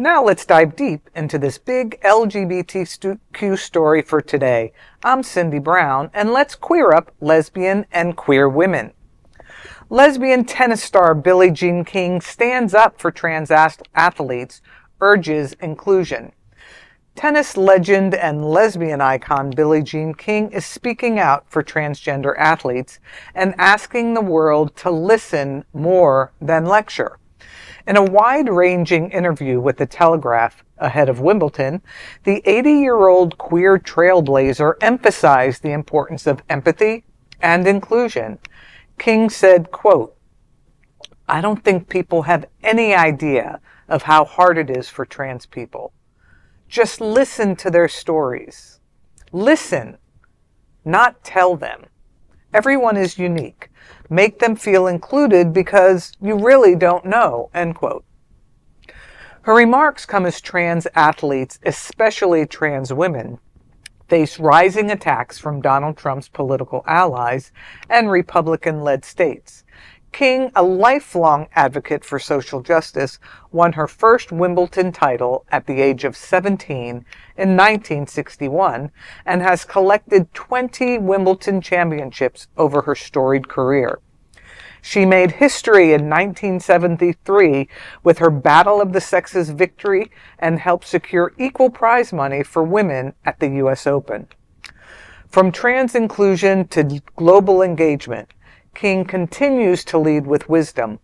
Now let's dive deep into this big LGBTQ story for today. I'm Cindy Brown, and let's queer up lesbian and queer women. Lesbian tennis star Billie Jean King stands up for trans athletes, urges inclusion. Tennis legend and lesbian icon Billie Jean King is speaking out for transgender athletes and asking the world to listen more than lecture. In a wide-ranging interview with the Telegraph ahead of Wimbledon, the 80-year-old queer trailblazer emphasized the importance of empathy and inclusion. King said, quote, "I don't think people have any idea of how hard it is for trans people. Just listen to their stories. Listen, not tell them. Everyone is unique. Make them feel included because you really don't know," end quote. Her remarks come as trans athletes, especially trans women, face rising attacks from Donald Trump's political allies and Republican-led states. King, a lifelong advocate for social justice, won her first Wimbledon title at the age of 17 in 1961 and has collected 20 Wimbledon championships over her storied career. She made history in 1973 with her Battle of the Sexes victory and helped secure equal prize money for women at the U.S. Open. From trans inclusion to global engagement, King continues to lead with wisdom,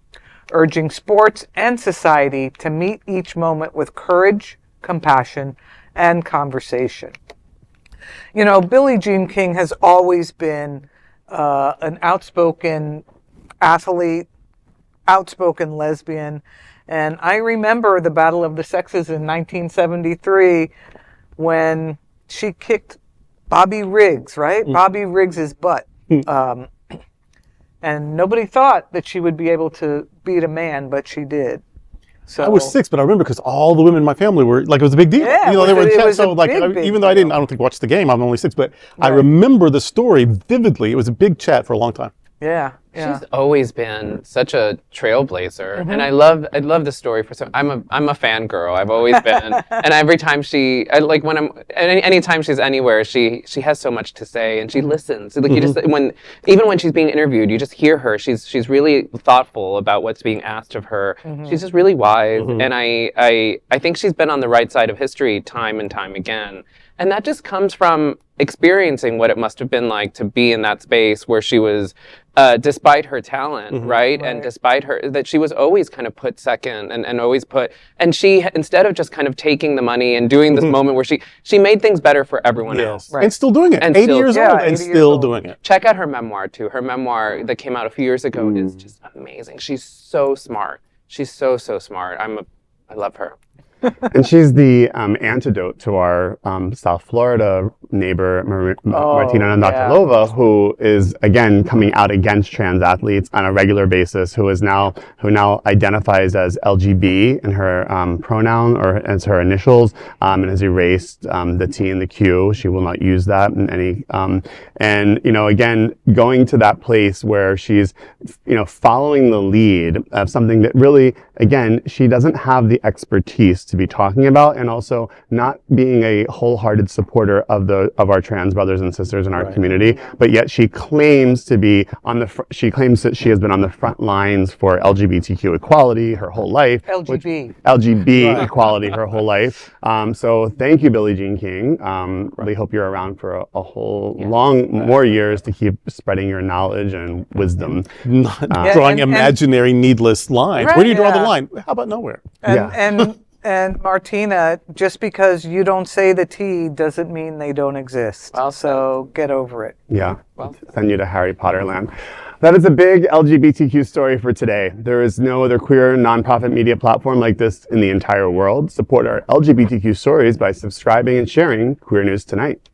urging sports and society to meet each moment with courage, compassion, and conversation. You know, Billie Jean King has always been an outspoken athlete, outspoken lesbian, and I remember the Battle of the Sexes in 1973 when she kicked Bobby Riggs, right? Bobby Riggs's butt. And nobody thought that she would be able to beat a man, but she did. So I was 6, but I remember because all the women in my family were like, it was a big deal. Yeah, you know, they were it was so like, big even though I don't think watch the game, I'm only 6, but Right. I remember the story vividly. It was a big chat for a long time. Yeah. She's always been such a trailblazer, and I love the story for some. I'm a fangirl. I've always been, and every time anytime she's anywhere, she has so much to say, and she listens. Like you just even when she's being interviewed, you just hear her. She's really thoughtful about what's being asked of her. She's just really wise, and I think she's been on the right side of history time and time again. And that just comes from experiencing what it must have been like to be in that space where she was, despite her talent, right? And despite that she was always kind of put second and always and she, instead of just kind of taking the money and doing this moment where she made things better for everyone else. Right. And still doing it. And 80 still- years yeah, old and 80 years still old. doing it. Check out her memoir too. Her memoir that came out a few years ago is just amazing. She's so smart. She's so smart. I love her. And she's the antidote to our South Florida neighbor, Martina Navratilova, who is, again, coming out against trans athletes on a regular basis, who now identifies as LGB in her pronoun or as her initials, and has erased the T and the Q. She will not use that in any, and, you know, again, going to that place where she's, you know, following the lead of something that really, again, she doesn't have the expertise to be talking about, and also not being a wholehearted supporter of our trans brothers and sisters in our community, but yet she claims to be she claims that she has been on the front lines for LGBTQ equality her whole life. LGB equality her whole life. So thank you, Billie Jean King. Really hope you're around for a whole more years to keep spreading your knowledge and wisdom. Not drawing imaginary, needless lines. Where do you draw the line? How about nowhere? And Martina, just because you don't say the T doesn't mean they don't exist. So get over it. Yeah, send you to Harry Potter land. That is a big LGBTQ story for today. There is no other queer nonprofit media platform like this in the entire world. Support our LGBTQ stories by subscribing and sharing Queer News Tonight.